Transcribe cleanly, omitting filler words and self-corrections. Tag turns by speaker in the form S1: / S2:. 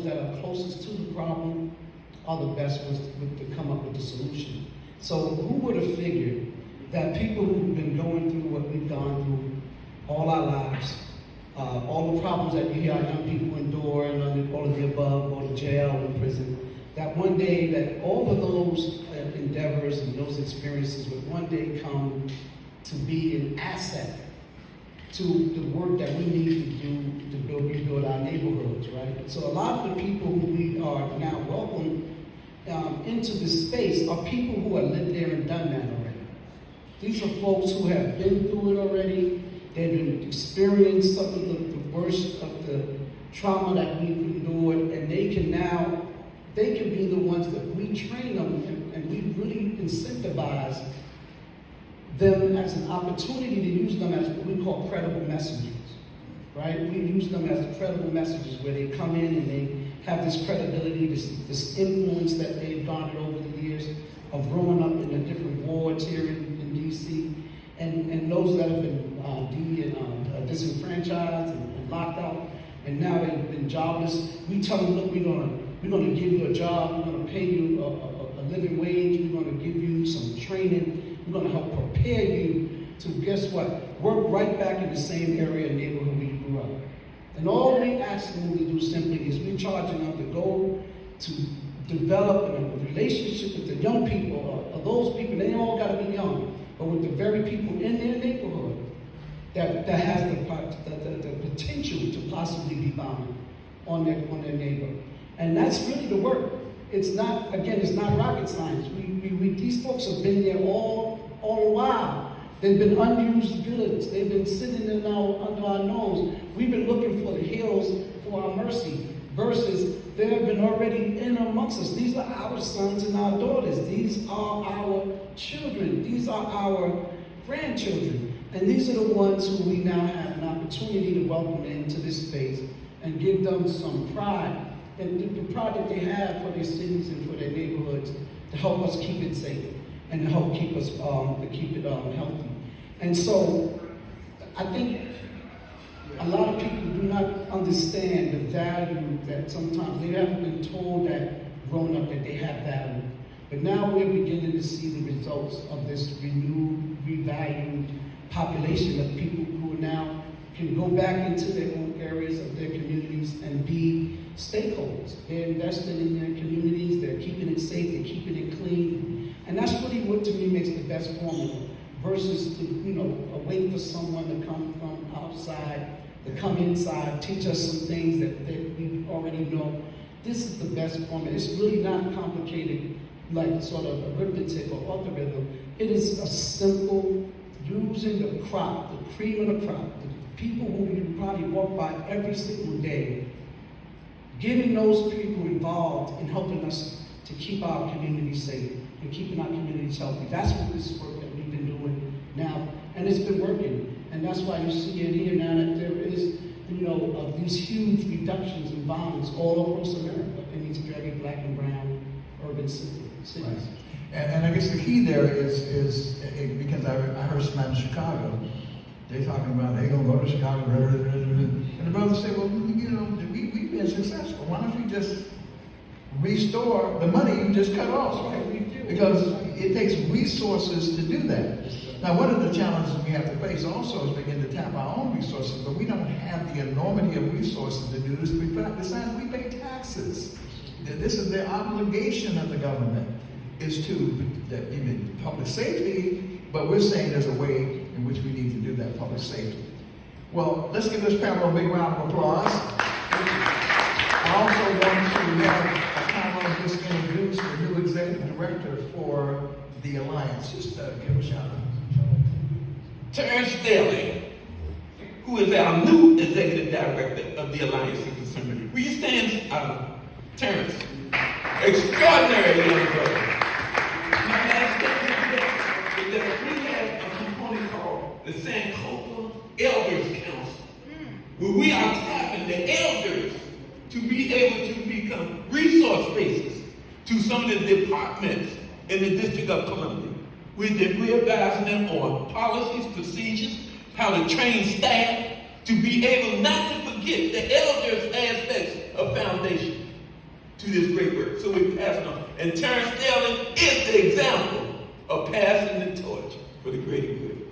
S1: that are closest to the problem are the best ones to come up with the solution. So who would have figured that people who've been going through what we've gone through all our lives, all the problems that you hear our young people endure, and all of the above, go to jail and prison, that one day that all of those endeavors and those experiences would one day come to be an asset to the work that we need to do to rebuild our neighborhoods, right? So a lot of the people who we are now welcome into this space are people who have lived there and done that already. These are folks who have been through it already. They've experienced some of the worst of the trauma that we've endured, and they can be the ones that we train them and we really incentivize them as an opportunity to use them as what we call credible messengers, right? We use them as credible messengers where they come in and they have this credibility, this influence that they've garnered over the years of growing up in the different wards here in D.C. And those that have been disenfranchised and locked out, and now they've been jobless. We tell them, look, we're gonna give you a job, we're gonna pay you a living wage, we're gonna give you some training, we're gonna help prepare you to, guess what, work right back in the same area and neighborhood where you grew up. And all we ask them to do simply is we're charging them to go to develop a relationship with the young people, or those people, they all gotta be young, but with the very people in their neighborhood that has the potential to possibly be violent on their neighbor. And that's really the work. It's not rocket science. These folks have been there all the while. They've been unused goods. They've been sitting under our nose. We've been looking for the hills for our mercy, versus they have been already in amongst us. These are our sons and our daughters. These are our children. These are our grandchildren. And these are the ones who we now have an opportunity to welcome into this space and give them some pride, and the pride that they have for their cities and for their neighborhoods, to help us keep it safe and to help keep us healthy. And so I think a lot of people do not understand the value that sometimes they haven't been told that growing up that they have value. But now we're beginning to see the results of this renewed, revalued population of people who now can go back into their own areas of their communities and be stakeholders. They're investing in their communities, they're keeping it safe, they're keeping it clean. And that's really what, to me, makes the best formula, versus to, wait for someone to come from outside, to come inside, teach us some things that we already know. This is the best formula. It's really not complicated, like sort of arithmetic or algorithm. It is a simple, using the crop, the cream of the crop, the people who you probably walk by every single day, getting those people involved in helping us to keep our communities safe and keeping our communities healthy. That's what this work that we've been doing now, and it's been working. And that's why you see it here now that there is, these huge reductions in violence all across America in these very black and brown urban cities.
S2: Right. And I guess the key there is because I heard some in Chicago, they're talking about they're going to go to Chicago, and the brothers say, well, we've been successful. Why don't we just restore the money you just cut off, right? Because it takes resources to do that. Now, one of the challenges we have to face also is begin to tap our own resources, but we don't have the enormity of resources to do this. Besides, we pay taxes. This is the obligation of the government, is to public safety, but we're saying there's a way in which we need to do that public safety. Well, let's give this panel a big round of applause. I also want to just introduce the new executive director for the Alliance. Just give a shout out.
S3: Terrence Daly, who is our new executive director of the Alliance of Consumers. Will you stand, Terrence? Extraordinary young brother. My last statement is that we have a component called the Sankofa Elders Council, where we are tapping the elders to be able to become resource bases to some of the departments in the District of Columbia. We're advising them on policies, procedures, how to train staff to be able not to forget the elders aspects of foundation. to this great work. So we pass it on. And Terrence Daly is the example of passing the torch for the greater good.